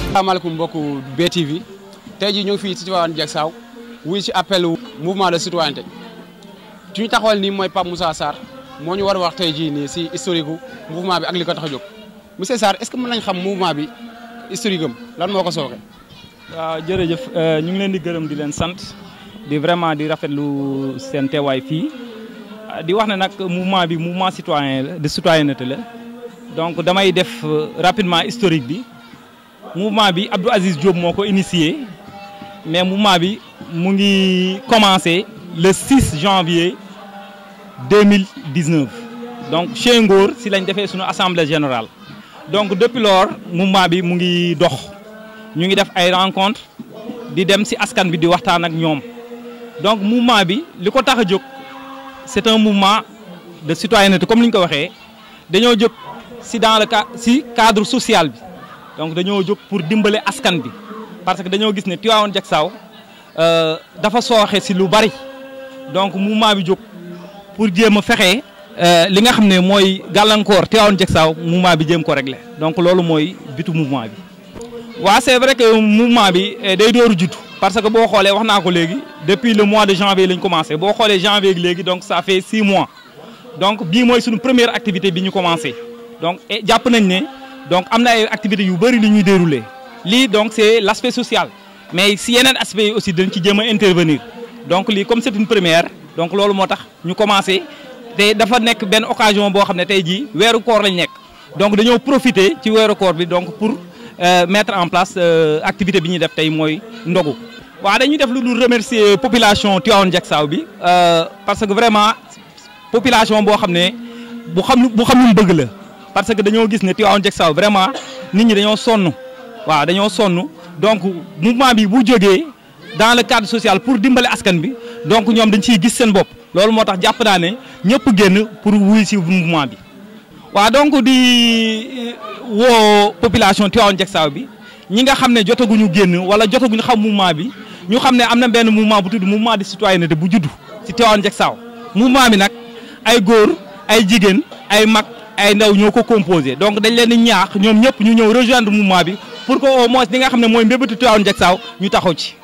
asalaamaaleykum mbokku BTV tey jii ñu ngi fii ci Tivaouane Diacksao wuy ci appel mouvement de citoyenneté ci ñu taxawal nii mooy Pape Moussa Sarr moo ñu war a wax tey jii nii si historique gu mouvement bi ak li ko tax a jóg monsieur Sarr est-ce que mën nañ xam mouvement bi historique am lan moo ko sooke. waaw jërëjëf ñu ngi leen di gërëm di leen sant di vraiment di rafetlu seen teewaay fii di wax ne nag mouvement bi mouvement citoyen la de citoyenneté la donc damay def rapidement historique bi. mouvement bi Abdou Aziz Diop moo ko initié mais mouvement bi mu ngi commencé le 6 janvier 2019 donc chez Ngor si lañ defee suñu assemblée générale donc depuis lors mouvement bi mu ngi dox ñu ngi def ay rencontres di dem si askan bi di waxtaan ak ñoom donc mouvement bi li ko tax a jóg c'est un mouvement de citoyenneté comme ni ñu ko waxee dañoo jóg si dans le cadre social bi. donc dañoo jóg pour dimbale askan bi parce que dañoo gis ne Tivaouane Diacksao dafa sooxe si lu bari donc mouvement bi jóg pour jéem a fexe li nga xam ne mooy gàllankoor Tivaouane Diacksao mouvement bi jéem ko régler donc loolu mooy bitu mouvement bi. waaw c'est vrai que mouvement bi day dooru judd parce que boo xoolee wax naa ko léegi depuis le mois de janvier lañ commencé boo xoolee janvier léegi donc ça fait 6 mois donc bii mooy suñu première activité bi ñu commencé donc jàpp nañ ne. donc am na ay activités yu bëri li ñuy dérouler lii donc c'est l'aspect social mais si yeneen aspects yi aussi dañ ci jéem a intervenir donc lii comme c'est une première donc loolu moo tax ñu commencé te dafa nekk benn occasion boo xam ne tey jii weeru koor lañ nekk donc dañoo profiter ci weeru koor bi donc pour mettre en place activité bi ñuy def tey mooy ndogu. waaw dañuy def lu dul remercier population Tivaouane Diacksao bi parce que vraiment population boo xam ne bu xam lu bëgg la. parce que dañoo gis ne Tivaouane Diacksao vraiment nit ñi dañoo sonn waaw dañoo sonn donc mouvement bi bu jógee dans le cadre social pour dimbale askan bi donc ñoom dañ ciy gis seen bopp loolu moo tax jàpp naa ne ñëpp génn pour wuy ci mouvement bi. waaw donc di woo population Tivaouane Diacksao bi ñi nga xam ne jotaguñu génn wala jotaguñu xam mouvement bi ñu xam ne am na benn mouvement bu tudd mouvement de citoyenneté bu juddu ci Tivaouane Diacksao mouvement bi nag ay góor ay jigéen ay mag. ay ndaw ñoo ko composé donc dañ leen di ñaax ñoom ñëpp ñu ñëw rejoindre mouvement bi pour que au moins li nga xam ne mooy mbébétu Tivaouane Diacksao ñu taxaw ci.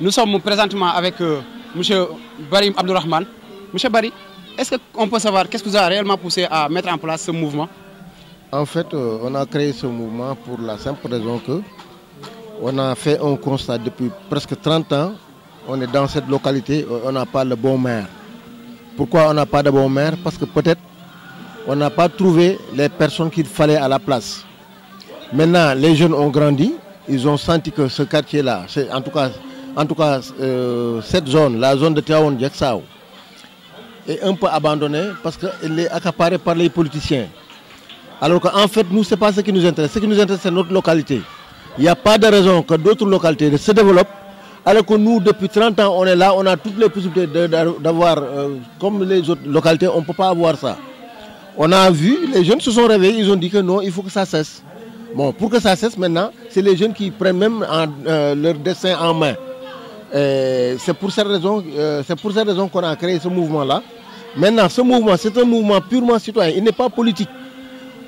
Nous sommes présentement avec monsieur Barry Abdourahmane. Monsieur Barry, est-ce qu'on peut savoir qu'est-ce qui vous a réellement poussé à mettre en place ce mouvement? En fait, on a créé ce mouvement pour la simple raison que on a fait un constat depuis presque 30 ans. On est dans cette localité, on n'a pas le bon maire. Pourquoi on n'a pas de bon maire? Parce que peut-être on n'a pas trouvé les personnes qu'il fallait à la place. Maintenant, les jeunes ont grandi, ils ont senti que ce quartier-là, en tout cas cette zone, la zone de Tivaouane Diacksao, est un peu abandonnée parce qu'elle est accaparée par les politiciens. Alors qu'en fait, nous, ce n'est pas ce qui nous intéresse. Ce qui nous intéresse, c'est notre localité. Il n'y a pas de raison que d'autres localités se développent, alors que nous, depuis 30 ans, on est là, on a toutes les possibilités d'avoir, comme les autres localités, on ne peut pas avoir ça. On a vu, les jeunes se sont réveillés, ils ont dit que non, il faut que ça cesse. Bon, pour que ça cesse maintenant, c'est les jeunes qui prennent même leur destin en main. C'est pour cette raison qu'on a créé ce mouvement-là. Maintenant, ce mouvement, c'est un mouvement purement citoyen, il n'est pas politique.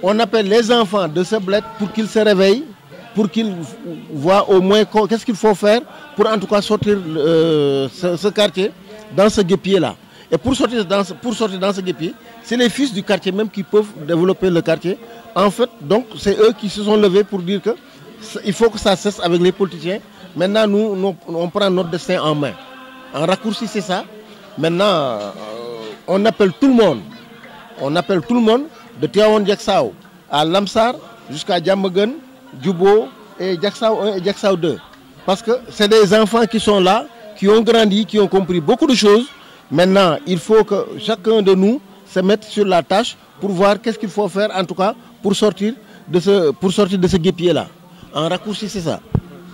On appelle les enfants de ce bled pour qu'ils se réveillent, pour qu'ils voient au moins qu'est-ce qu'il faut faire pour en tout cas sortir ce quartier dans ce guépier-là. Et pour sortir dans ce guépier, c'est les fils du quartier même qui peuvent développer le quartier. En fait, donc, c'est eux qui se sont levés pour dire que il faut que ça cesse avec les politiciens. Maintenant, nous on prend notre destin en main. En raccourci, c'est ça. Maintenant, on appelle tout le monde. On appelle tout le monde de Tivaouane Diacksao à Lamsar jusqu'à Diamaguène, Djubo et Diacksao 1 et Diacksao 2. Parce que c'est des enfants qui sont là, qui ont grandi, qui ont compris beaucoup de choses. Maintenant, il faut que chacun de nous se mette sur la tâche pour voir qu'est-ce qu'il faut faire, en tout cas, pour sortir de ce guépier-là. En raccourci, c'est ça.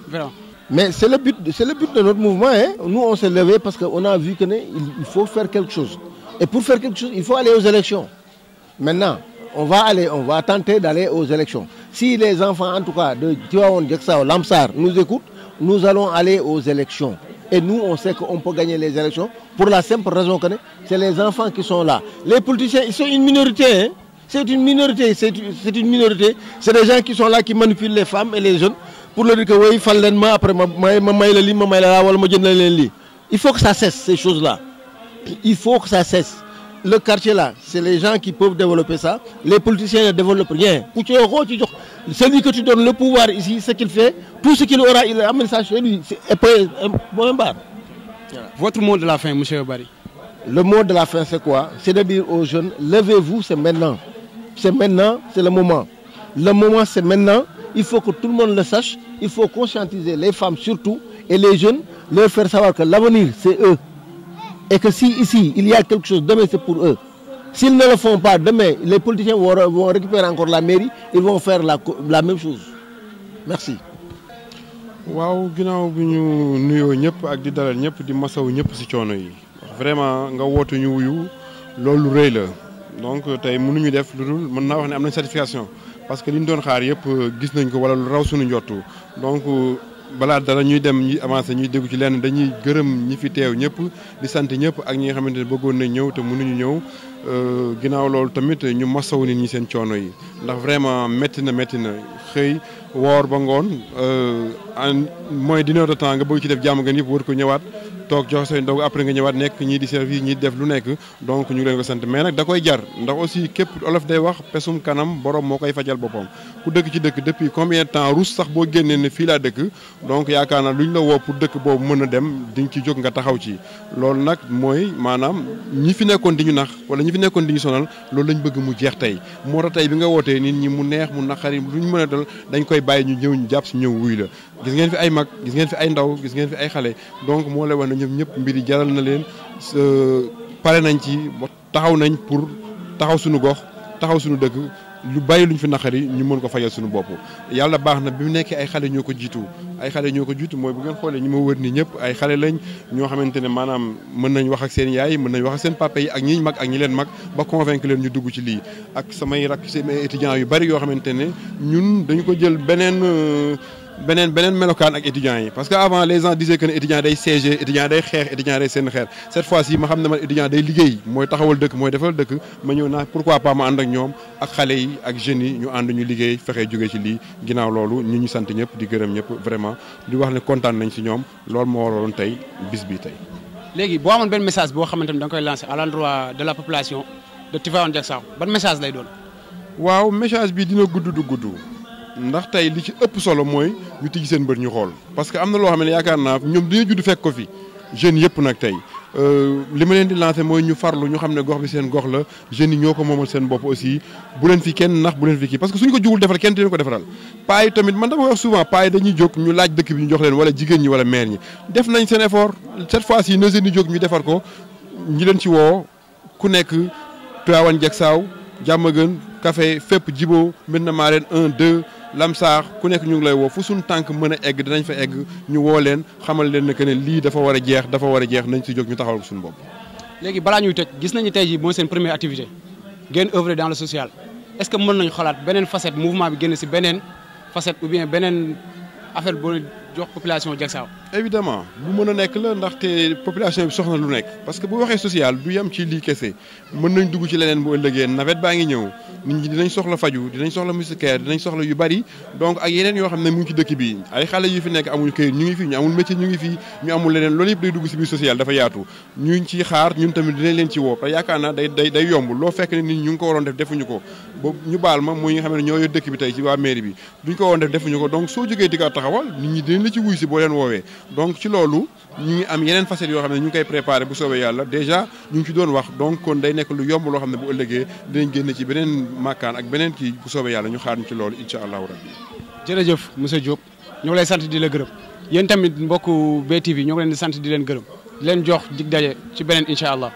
Vraiment. Mais c'est le but de notre mouvement. Hein. Nous, on s'est levé parce qu'on a vu qu'il faut faire quelque chose. Et pour faire quelque chose, il faut aller aux élections. Maintenant, on va tenter d'aller aux élections. Si les enfants, en tout cas, de Tivaouane Diacksao, Lamsar, nous écoutent, nous allons aller aux élections. Et nous, on sait qu'on peut gagner les élections pour la simple raison que c'est les enfants qui sont là. Les politiciens, ils sont une minorité. Hein. C'est une minorité. C'est des gens qui sont là, qui manipulent les femmes et les jeunes pour leur dire que oui, fal leen ma après ma may la lii ma may la laa wala ma jënd leen lii. Il faut que ça cesse ces choses-là. Il faut que ça cesse. Le quartier là, c'est les gens qui peuvent développer ça. Les politiciens ne développent rien. Celui que tu donnes le pouvoir ici, ce qu'il fait, tout ce qu'il aura, il amène ça chez lui. C'est bon bar. Votre mot de la fin, M. Barry. Le mot de la fin, c'est quoi? C'est de dire aux jeunes, levez-vous, c'est maintenant. C'est maintenant, c'est le moment. Le moment, c'est maintenant. Il faut que tout le monde le sache. Il faut conscientiser les femmes surtout et les jeunes, leur faire savoir que l'avenir, c'est eux. Et que si ici, il y a quelque chose, demain, c'est pour eux. S'ils ne le font pas, demain, les politiciens vont récupérer encore la mairie, ils vont faire la même chose. Merci. waaw ginnaaw bi ñu nuyoo ñëpp ak di dalal ñëpp di masawu ñëpp ci coono yi vraiment nga woote ñu wuyu loolu rëy la donc tey mënuñu def lu dul mën naa wax ne am nañ certification parce que li ñu doon xaar yëpp gis nañ ko wala lu raw suñu njottu donc balaa dara ñuy dem ñuy avancé ñuy déggu ci lenn dañuy gërëm ñi fi teew ñëpp di sant ñëpp ak ñi nga xamante ne bëggoon nañ ñëw te mënuñu ñëw ginnaaw loolu tamit ñu masawu nit ñi seen coono yi ndax vraiment métti na xëy woor ba ngoon en moins d'une heure de temps nga bëgg ci def jàmm gan yëpp war ko ñëwaat toog jox say ndog après nga ñëwaat nekk ñii di service ñii def lu nekk donc ñu ngi leen ko sant mais nag da koy jar ndax aussi képp olof day wax pesum kanam borom moo koy fajal boppam ku dëkk ci dëkk depuis combien de temps rus sax boo génnee ne fii laa dëkk donc yaakaar naa lu ñu la woo pour dëkk boobu mën a dem di nga ci jóg nga taxaw ci loolu nag mooy maanaam ñi fi nekkoon di ñu nax wala ñi fi nekkoon di ñu sonal loolu lañ bëgg mu jeex tey moo tax tey bi nga wootee nit ñi mu neex mu naqari lu ñu mën a dal dañ koy bàyyi ñu ñëw ñu jàpp si ñëw wuy la gis ngeen fi ay mag gis ngeen fi ay ndaw gis ngeen fi ay xale donc moo lay wax ne ñoom ñëpp mbir yi jaral na leen pare nañ ci taxaw nañ pour taxaw suñu gox taxaw suñu dëkk lu bàyyi luñ fi naqari ñu mën ko fajal suñu bopp yàlla baax na bi mu nekkee ay xale ñoo ko jiitu mooy bu ngeen xoolee ñi ma wër ni ñëpp ay xale lañ ñoo xamante ne maanaam mën nañ wax ak seen yaay mën nañ wax ak seen papa yi ak ñi mag ak ñi leen mag ba convaincre leen ñu dugg ci lii ak samay rak samay étudiants yu bari yoo xamante ne ñun dañu ko jël beneen melokaan ak étudiants yi parce que avant les gens disaient que ne étudiant day siéger étudiant day xeex étudiant day seen xeer cette fois-ci ma xam ne man étudiant day liggéey mooy taxawal dëkk mooy defal dëkk ma ñëw naa pourquoi pas ma ànd ak ñoom ak xale yi ak jeunes yi ñu ànd ñu liggéey fexe jóge ci lii ginnaaw loolu ñu sant ñëpp di gërëm ñëpp vraiment di wax ne kontaan nañ ci ñoom loolu moo waraloon tey bis bi tey. léegi boo amoon benn message boo xamante ni da nga koy lancer à l'endroit de la population de Tivaouane Diacksao ban message lay doon. waaw message bi dina gudd du gudd. ndax tey li ci ëpp solo mooy ñu tijji seen bët ñu xool parce que am na loo xam ne yaakaar naa ñoom dañuy judd fekk ko fi jeunes yëpp nag tey li ma leen di lancer mooy ñu farlu ñu xam ne gox bi seen gox la jeunes yi ñoo ko moomal seen bopp aussi bu leen fi kenn nax bu leen fi kii parce que suñ ko jugul defal kenn dinañ ko defaral paa yi tamit man dama wax souvent paa yi dañuy jóg ñu laaj dëkk bi ñu jox leen wala jigéen ñi wala maire ñi def nañ seen effort cette fois-ci na seen i jóg ñu defar ko ñi leen ci woo ku nekk Tivaouane Diacksao Diamaguène Café fépp Djibo Médina Marène 1 2 Lamsar ku nekk ñu ngi lay woo fu suñu tànk mën a egg dinañ fa egg ñu woo leen xamal leen ne que ne lii dafa war a jeex nañ si jóg ñu taxawal ko suñu bopp. léegi balaa ñuy tëj gis nañu tey jii mooy seen première activité ngeen œuvrer dans le social est-ce que mën nañu xalaat beneen facette mouvement bi génn si beneen facette ou bien beneen affaire boo jox population Diacksao. évidemment lu mën a nekk la ndaxte population bi soxna lu nekk parce que bu waxee social du yem ci lii kese mën nañ dugg ci leneen bu ëllëgee nawet baa ngi ñëw nit ñi dinañ soxla faju dinañ soxla moustiquaire dinañ soxla yu bari donc ak yeneen yoo xam ne mu ngi ci dëkk bi ay xale yu fi nekk amuñu këyit ñu ngi fi ñu amul métier ñu ngi fi ñu amul leneen loolu yëpp day dugg si biir social dafa yaatu ñu ngi ciy xaar ñun tamit dinañ leen ci woo parce que yaakaar naa day yomb loo fekk ne nit ñi ñu ngi ko waroon def defuñu ko boobu ñu baal ma mooy nga xam ne ñoo yor dëkk bi tey ci waa mairie bi duñ ko waroon def defuñu ko donc soo jógee di ko taxawal nit ñi dinañ la ci wuy si boo leen woowee donc ci loolu ñu ngi am yeneen facettes yoo xam ne ñu ngi koy préparé bu soobee yàlla déjà ñu ngi ci doon wax donc kon day nekk lu yomb loo xam ne bu ëllëgee dinañ génn ci beneen makkaan ak beneen kii bu soobee yàlla ñu xaar ñu ci loolu incha allahu rabbi. jërëjëf monsieur Diop ñu ngi lay sant di la gërëm yéen tamit mbokku BTV ñoo ngi leen di sant di leen gërëm di leen jox dig daje ci beneen incha allah.